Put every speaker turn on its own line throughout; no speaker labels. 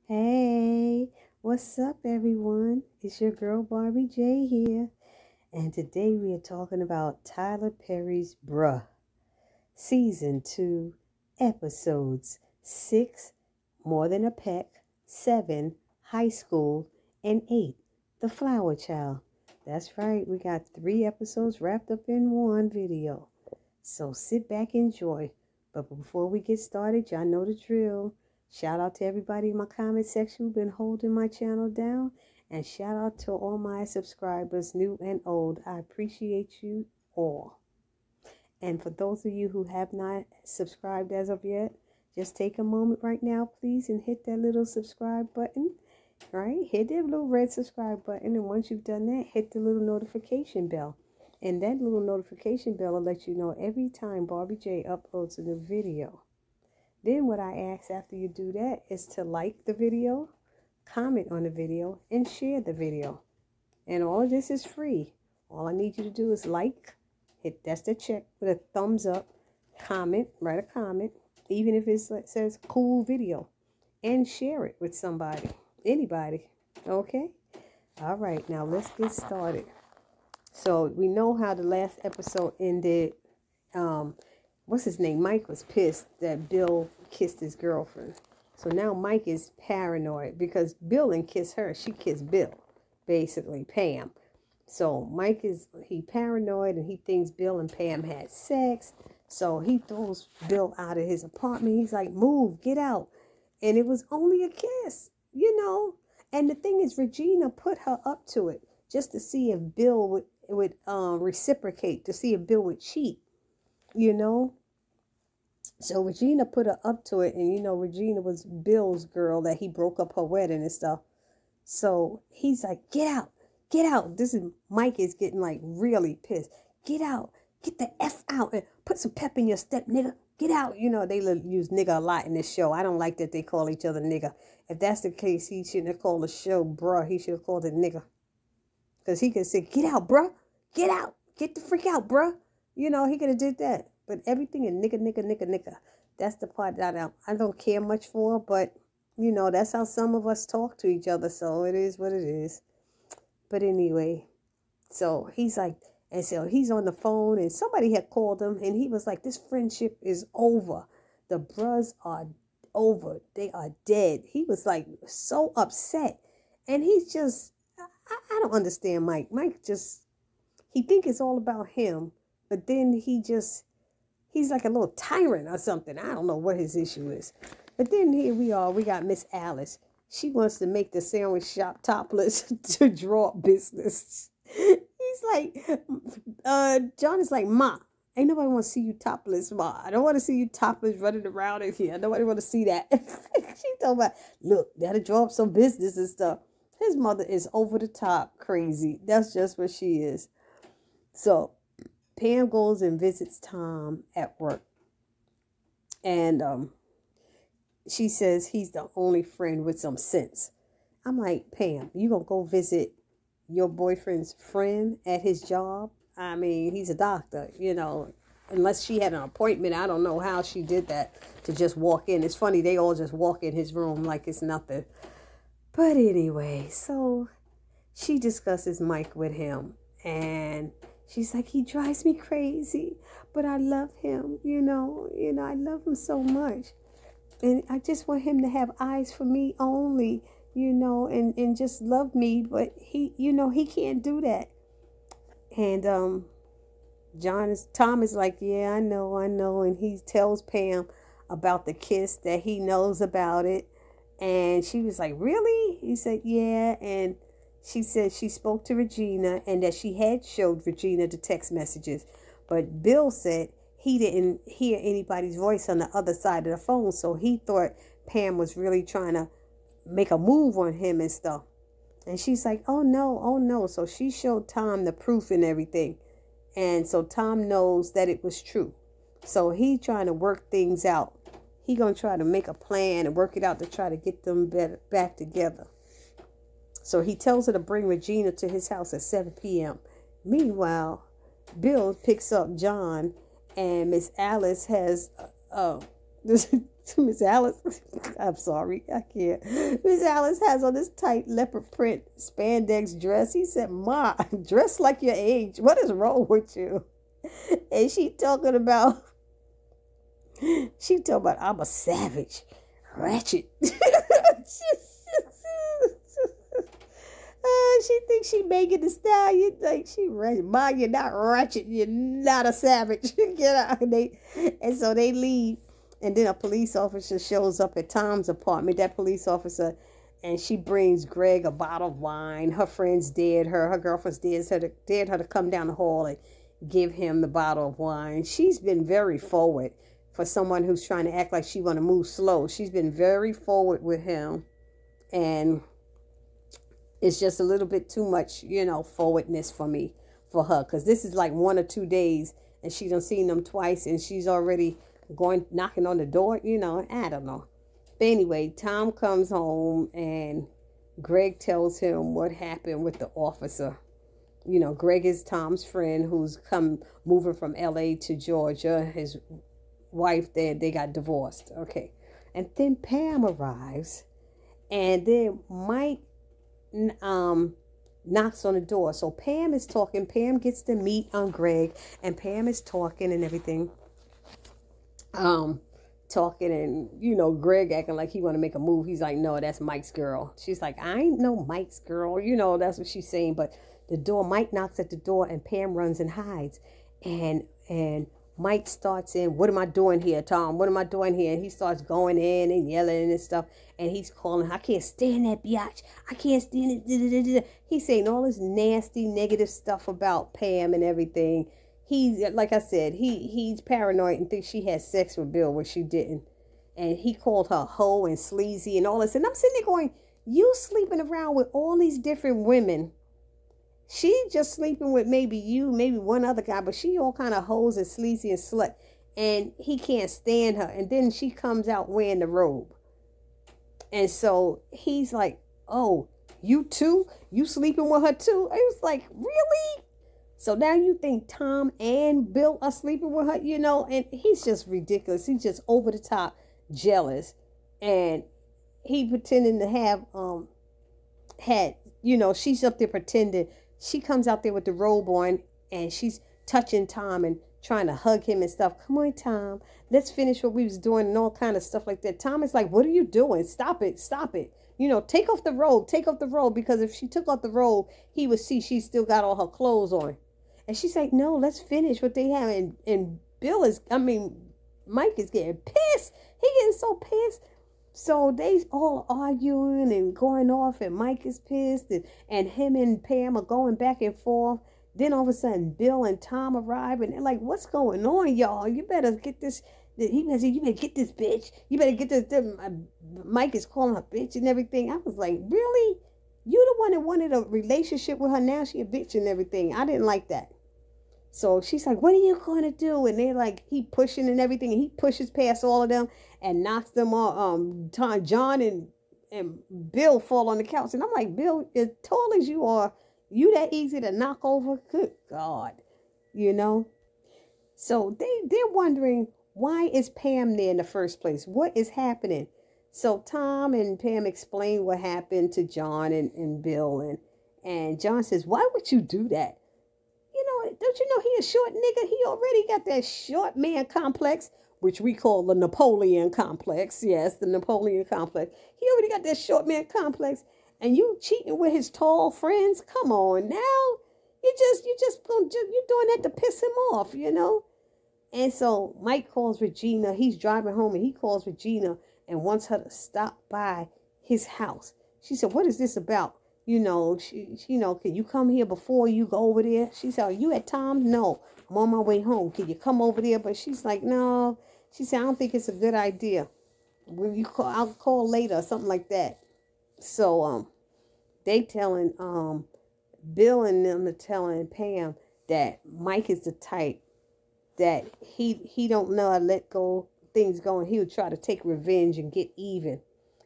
Hey, what's up, everyone? It's your girl Barbie J here, and today we are talking about Tyler Perry's Bruh, Season 2, Episodes 6, More Than a Peck, 7, High School, and 8, The Flower Child. That's right, we got 3 episodes wrapped up in one video. So sit back and enjoy. But before we get started, y'all know the drill. Shout out to everybody in my comment section who've been holding my channel down. And shout out to all my subscribers, new and old. I appreciate you all. And for those of you who have not subscribed as of yet, just take a moment right now, please, and hit that little subscribe button. Right? Hit that little red subscribe button. And once you've done that, hit the little notification bell. And that little notification bell will let you know every time Barbie J uploads a new video. Then what I ask after you do that is to like the video, comment on the video, and share the video. And all of this is free. All I need you to do is like, that's the check with a thumbs up, comment, write a comment, even if it says cool video, and share it with somebody, anybody, okay? All right, now let's get started. So we know how the last episode ended. What's his name? Mike was pissed that Bill kissed his girlfriend. So now Mike is paranoid because Bill didn't kiss her. She kissed Bill, basically, Pam. So Mike he paranoid and he thinks Bill and Pam had sex. So he throws Bill out of his apartment. He's like, move, get out. And it was only a kiss, you know. And the thing is, Regina put her up to it just to see if Bill would reciprocate, to see if Bill would cheat, you know. So Regina put her up to it, and you know Regina was Bill's girl that he broke up her wedding and stuff. So he's like, get out, get out. Mike is getting like really pissed. Get out, get the F out, and put some pep in your step, nigga. Get out. You know, they use nigga a lot in this show. I don't like that they call each other nigga. If that's the case, he shouldn't have called the show bruh. He should have called it nigga. Because he could say, get out, bruh. Get out. Get the freak out, bruh. You know, he could have did that. But everything in nigga, nigga, nigga, nigga. That's the part that I don't care much for. But, you know, that's how some of us talk to each other. So it is what it is. But anyway, so he's like, and so he's on the phone. And somebody had called him. And he was like, this friendship is over. The bruhs are over. They are dead. He was like so upset. And he's just, I don't understand Mike. Mike just, he think it's all about him, but then he's like a little tyrant or something. I don't know what his issue is. But then here we are, we got Miss Alice. She wants to make the sandwich shop topless to draw up business. He's like, John is like, Ma, ain't nobody want to see you topless, Ma. I don't want to see you topless running around in here. Nobody want to see that. She told me, look, that'll draw up some business and stuff. His mother is over the top crazy. That's just what she is. So Pam goes and visits Tom at work. And she says he's the only friend with some sense. I'm like, Pam, you going to go visit your boyfriend's friend at his job? I mean, he's a doctor, you know. Unless she had an appointment, I don't know how she did that to just walk in. It's funny, they all just walk in his room like it's nothing. But anyway, so she discusses Mike with him. And she's like, he drives me crazy, but I love him, you know, I love him so much. And I just want him to have eyes for me only, you know, and just love me. But he, you know, he can't do that. And Tom is like, yeah, I know. And he tells Pam about the kiss, that he knows about it. And she was like, really? He said, yeah. And she said she spoke to Regina and that she had showed Regina the text messages. But Bill said he didn't hear anybody's voice on the other side of the phone. So he thought Pam was really trying to make a move on him and stuff. And she's like, oh no. So she showed Tom the proof and everything. And so Tom knows that it was true. So he trying to work things out. He going to try to make a plan and work it out to try to get them back together. So he tells her to bring Regina to his house at 7 p.m. Meanwhile, Bill picks up John, and Miss Alice has Miss Alice, I'm sorry, I can't. Miss Alice has on this tight leopard print spandex dress. He said, "Ma, dress like your age. What is wrong with you?" And she talking about, "I'm a savage, ratchet." She thinks she Megan Thee Stallion. Like she ratchet. Ma, you're not ratchet. You're not a savage. Get out. And so they leave. And then a police officer shows up at Tom's apartment. That police officer, and she brings Greg a bottle of wine. Her friends dared her. Her girlfriends dared her to come down the hall and give him the bottle of wine. She's been very forward for someone who's trying to act like she want to move slow. She's been very forward with him. And it's just a little bit too much, forwardness for her. Because this is like 1 or 2 days. And she done seen them twice. And she's already knocking on the door, I don't know. But anyway, Tom comes home and Greg tells him what happened with the officer. Greg is Tom's friend who's moving from LA to Georgia. His wife, they got divorced. Okay. And then Pam arrives, and then Mike knocks on the door. So Pam is talking. Pam gets to meet Greg, and Pam is talking and everything. Talking and, Greg acting like he want to make a move. He's like, "No, that's Mike's girl." She's like, "I ain't no Mike's girl." That's what she's saying. But Mike knocks at the door and Pam runs and hides. And Mike starts in, "What am I doing here, Tom? What am I doing here?" And he starts going in and yelling and stuff. And he's calling, "I can't stand that biatch. I can't stand it." He's saying all this nasty, negative stuff about Pam and everything. He's, like I said, he's paranoid and thinks she had sex with Bill, which she didn't. And he called her hoe and sleazy and all this. And I'm sitting there going, you sleeping around with all these different women. She just sleeping with maybe you, maybe one other guy, but she all kind of hoes and sleazy and slut. And he can't stand her. And then she comes out wearing the robe. And so he's like, "Oh, you too? You sleeping with her too?" I was like, "Really?" So now you think Tom and Bill are sleeping with her, and he's just ridiculous. He's just over the top jealous. And he pretending to have, she's up there pretending. She comes out there with the robe on and she's touching Tom and trying to hug him and stuff. "Come on, Tom, let's finish what we was doing," and all kind of stuff like that. Tom is like, "What are you doing? Stop it. Stop it. Take off the robe, because if she took off the robe, he would see she still got all her clothes on." And she's like, "No, let's finish what they have." And Mike is getting pissed. He getting so pissed. So they all arguing and going off, and Mike is pissed, and him and Pam are going back and forth. Then all of a sudden, Bill and Tom arrive, and they're like, "What's going on, y'all? You better get this." He said, "You better get this bitch. You better get this." Mike is calling her bitch and everything. I was like, "Really? You the one that wanted a relationship with her. Now she a bitch and everything." I didn't like that. So she's like, "What are you going to do?" And they're like, he pushing and everything. And he pushes past all of them and knocks them on. John and Bill fall on the couch. And I'm like, "Bill, as tall as you are, you that easy to knock over? Good God." So they're wondering, why is Pam there in the first place? What is happening? So Tom and Pam explain what happened to John and Bill. And John says, "Why would you do that? Don't you know he a short nigga? He already got that short man complex," which we call the Napoleon complex. Yes, the Napoleon complex. He already got that short man complex. And you cheating with his tall friends? Come on now. You're doing that to piss him off, And so Mike calls Regina. He's driving home and he calls Regina and wants her to stop by his house. She said, "What is this about? Can you come here before you go over there?" She said, "Are you at Tom's?" "No, I'm on my way home. Can you come over there?" But she's like, "No." She said, "I don't think it's a good idea. Will you call? I'll call later," or something like that. So they telling Bill and them are telling Pam that Mike is the type that he don't know how to let things go, and he would try to take revenge and get even.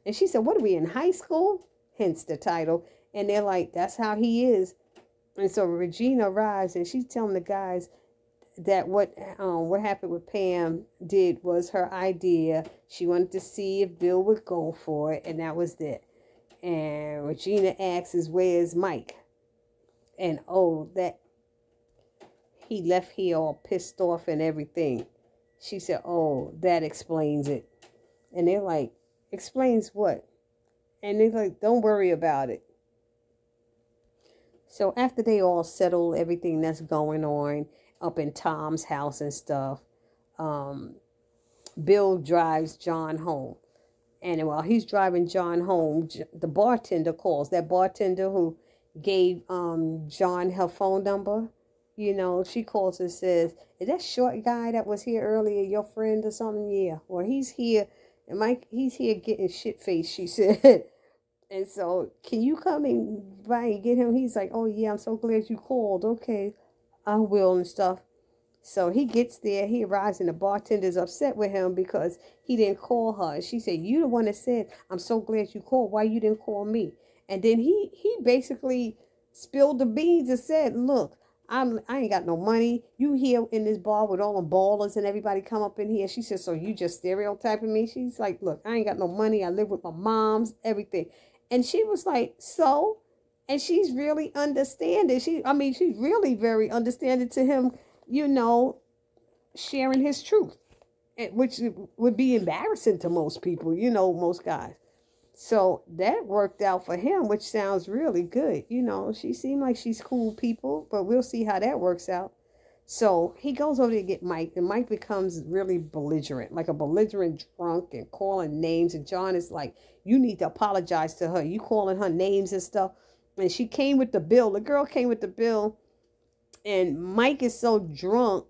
And she said, "What are we in high school?" Hence the title. And they're like, "That's how he is." And so Regina arrives and she's telling the guys that what happened with Pam did was her idea. She wanted to see if Bill would go for it, and that was it. And Regina asks, "Where's Mike?" And oh, that he left here all pissed off and everything. She said, "Oh, that explains it." And they're like, "Explains what?" And they're like, "Don't worry about it." So after they all settle everything that's going on up in Tom's house and stuff, Bill drives John home. And while he's driving John home, the bartender calls. That bartender who gave John her phone number, you know, she calls and says, "Is that short guy that was here earlier your friend or something?" "Yeah." "Well, he's here. And Mike, he's here getting shit-faced," she said. "And so, can you come and by and get him?" He's like, "Oh, yeah, I'm so glad you called. Okay, I will," and stuff. So he gets there, he arrives, and the bartender's upset with him because he didn't call her. She said, "You the one that said, I'm so glad you called. Why you didn't call me?" And then he basically spilled the beans and said, "Look, I ain't got no money. You here in this bar with all the ballers and everybody come up in here." She said, "So you just stereotyping me?" She's like, "Look, I ain't got no money. I live with my moms, everything." And she was like, "So?" And she's really understanding. She's really very understanding to him, you know, sharing his truth, which would be embarrassing to most people, you know, most guys. So that worked out for him, which sounds really good. You know, she seemed like she's cool people, but we'll see how that works out. So he goes over to get Mike, and Mike becomes really belligerent, like a belligerent drunk and calling names. And John is like, "You need to apologize to her. You calling her names and stuff." And she came with the bill. The girl came with the bill. And Mike is so drunk,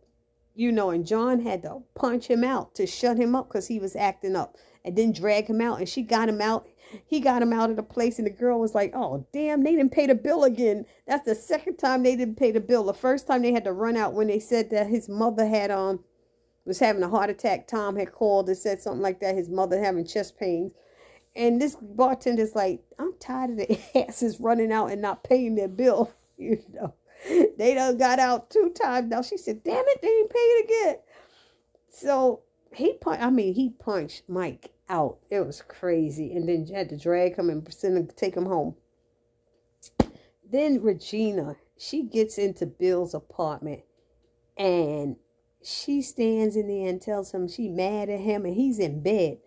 you know, and John had to punch him out to shut him up because he was acting up, and then drag him out. And she got him out. He got him out of the place, and the girl was like, "Oh, damn, they didn't pay the bill again." That's the second time they didn't pay the bill. The first time they had to run out when they said that his mother had was having a heart attack. Tom had called and said something like that. His mother having chest pains. And this bartender's like, "I'm tired of the asses running out and not paying their bill." You know, they done got out 2 times now. She said, "Damn it, they didn't pay it again." So he punched Mike out. It was crazy. And then had to drag him and take him home. Then Regina, she gets into Bill's apartment, and she stands in there and tells him she mad at him, and he's in bed.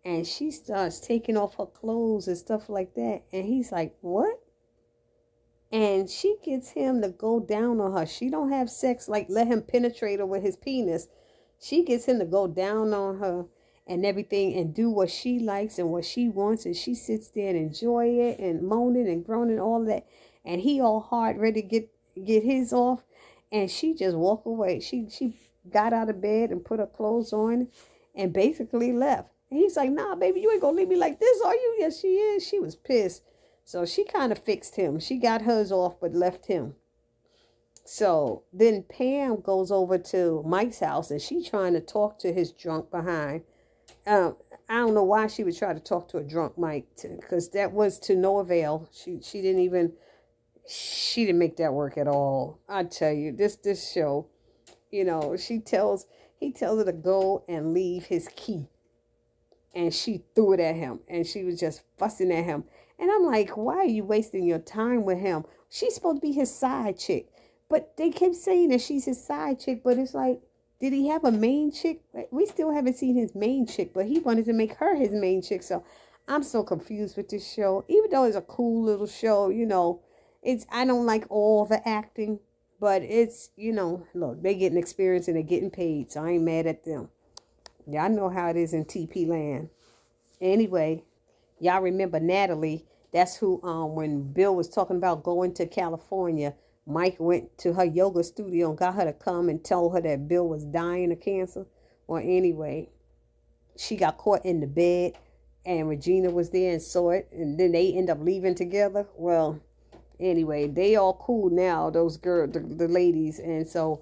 And she starts taking off her clothes and stuff like that. And he's like, "What?" And she gets him to go down on her. She don't have sex, like let him penetrate her with his penis. She gets him to go down on her and everything and do what she likes and what she wants. And she sits there and enjoy it and moaning and groaning, all that. And he all hard, ready to get his off. And she just walk away. She got out of bed and put her clothes on and basically left. And he's like, "Nah, baby, you ain't gonna leave me like this, are you?" "Yes, she is." She was pissed. So she kind of fixed him. She got hers off, but left him. So then Pam goes over to Mike's house, and she's trying to talk to his drunk behind. I don't know why she would try to talk to a drunk Mike, because that was to no avail. She didn't make that work at all. I tell you, this show, you know, he tells her to go and leave his key. And she threw it at him, and she was just fussing at him. And I'm like, why are you wasting your time with him? She's supposed to be his side chick. But they kept saying that she's his side chick, but it's like, did he have a main chick? We still haven't seen his main chick, but he wanted to make her his main chick. So I'm so confused with this show. Even though it's a cool little show, you know, I don't like all the acting, but it's, you know, look, they getting experience and they're getting paid, so I ain't mad at them. Y'all know how it is in TP land. Anyway, y'all remember Natalie. That's who, when Bill was talking about going to California, Mike went to her yoga studio and got her to come and told her that Bill was dying of cancer. Well, anyway, she got caught in the bed, and Regina was there and saw it, and then they end up leaving together. Well, anyway, they all cool now, those girls, the ladies. And so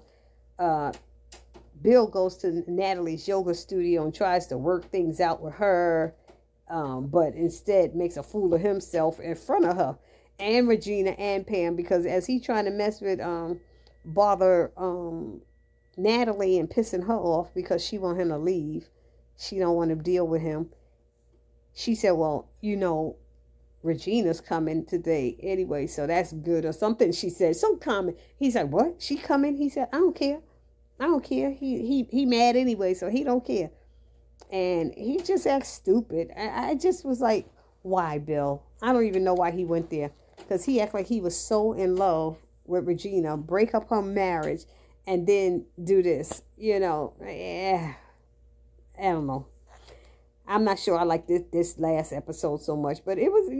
Bill goes to Natalie's yoga studio and tries to work things out with her, but instead makes a fool of himself in front of her and Regina and Pam, because as he's trying to mess with bother Natalie and pissing her off because she want him to leave. She don't want to deal with him. She said, well, Regina's coming today anyway, so that's good or something. She said some comment. He's like, what? She coming? He said, I don't care. I don't care. He mad anyway, so he don't care. And he just acts stupid. I just was like, why, Bill? I don't even know why he went there. Because he acted like he was so in love with Regina, break up her marriage, and then do this. I don't know. I'm not sure I like this last episode so much, but it was,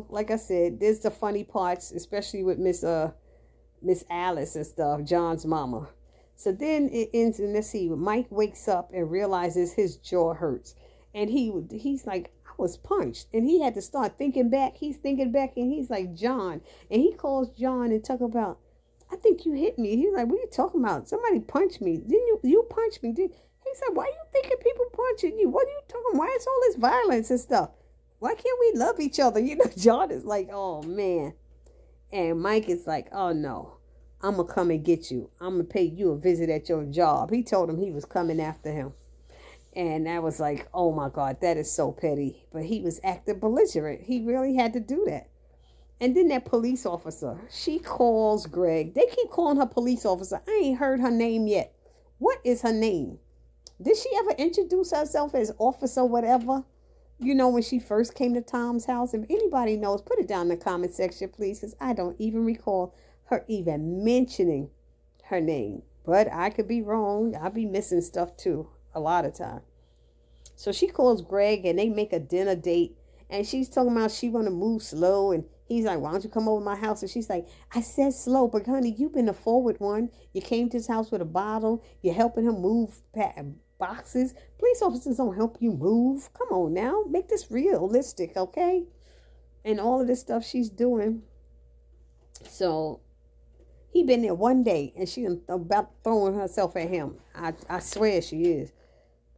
like I said, there's the funny parts, especially with Miss Alice and stuff, John's mama. So then it ends, and let's see, Mike wakes up and realizes his jaw hurts, and he's like, I was punched, and he had to start thinking back. He's thinking back, and he's like, John, and he calls John and talk about, I think you hit me. He's like, what are you talking about? Somebody punched me. Didn't you punch me? He said, why are you thinking people punching you? What are you talking? Why is all this violence and stuff? Why can't we love each other? John is like, oh, man. And Mike is like, oh, no. I'm going to come and get you. I'm going to pay you a visit at your job. He told him he was coming after him. And I was like, oh, my God, that is so petty. But he was acting belligerent. He really had to do that. And then that police officer, she calls Greg. They keep calling her police officer. I ain't heard her name yet. What is her name? Did she ever introduce herself as officer whatever? When she first came to Tom's house? If anybody knows, put it down in the comment section, please, because I don't even recall her even mentioning her name. But I could be wrong. I'll be missing stuff too a lot of time. So she calls Greg and they make a dinner date. And she's talking about she want to move slow. And he's like, why don't you come over to my house? And she's like, I said slow, but honey, you've been the forward one. You came to his house with a bottle. You're helping him move boxes. Police officers don't help you move. Come on now. Make this realistic, okay? And all of this stuff she's doing. So he been there one day and she about throwing herself at him. I swear she is.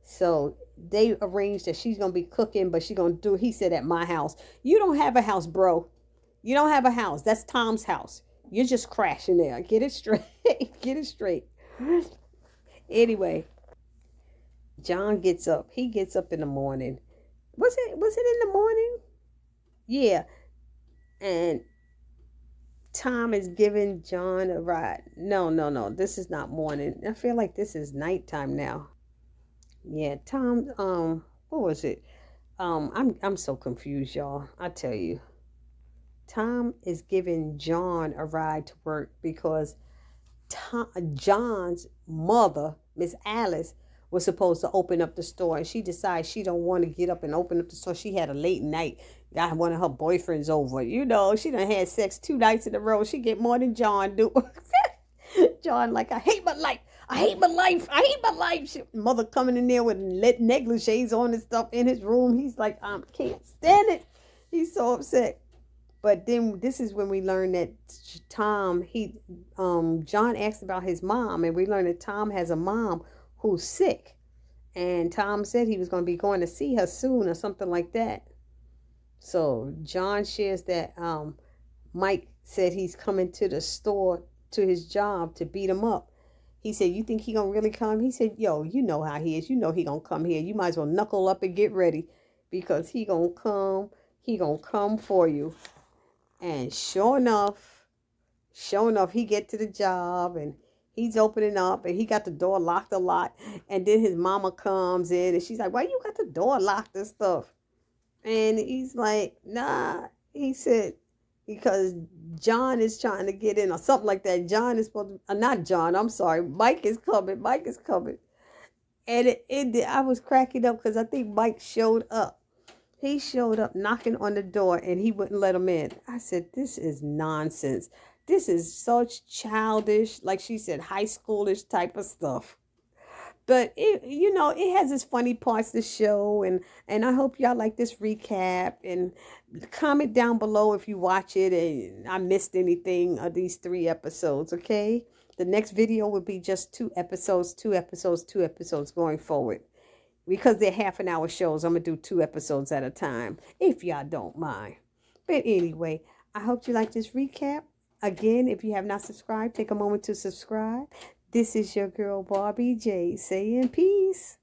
So they arranged that she's going to be cooking, but she's going to do, he said, at my house. You don't have a house, bro. You don't have a house. That's Tom's house. You're just crashing there. Get it straight. Get it straight. Anyway, John gets up. He gets up in the morning. Was it in the morning? Yeah. And Tom is giving John a ride. No. This is not morning. I feel like this is nighttime now. Yeah, Tom, what was it? I'm so confused, y'all. I tell you. Tom is giving John a ride to work because John's mother, Miss Alice, was supposed to open up the store, and she decides she don't want to get up and open up the store. She had a late night. Got one of her boyfriends over. She done had sex 2 nights in a row. She get more than John do. John like, I hate my life. I hate my life. I hate my life. Mother coming in there with negligees on and stuff in his room. He's like, I can't stand it. He's so upset. But then this is when we learn that John asked about his mom, and we learn that Tom has a mom who's sick. And Tom said he was going to be going to see her soon or something like that. So John shares that Mike said he's coming to the store, to his job, to beat him up. He said, you think he going to really come? He said, yo, you know how he is. You know he going to come here. You might as well knuckle up and get ready because he going to come. He going to come for you. And sure enough, he get to the job and he's opening up and he got the door locked a lot. And then his mama comes in and she's like, why you got the door locked and stuff? And he's like, nah. He said, because John is trying to get in or something like that. John is supposed to, not John, I'm sorry. Mike is coming. And I was cracking up because I think Mike showed up. He showed up knocking on the door and he wouldn't let him in. I said, this is nonsense. This is such childish, like she said, high schoolish type of stuff. But, it has its funny parts to show. And I hope y'all like this recap. And comment down below if you watch it and I missed anything of these 3 episodes, okay? The next video will be just 2 episodes going forward. Because they're half-an-hour shows, I'm going to do 2 episodes at a time, if y'all don't mind. But anyway, I hope you like this recap. Again, if you have not subscribed, take a moment to subscribe. This is your girl Barbie J saying peace.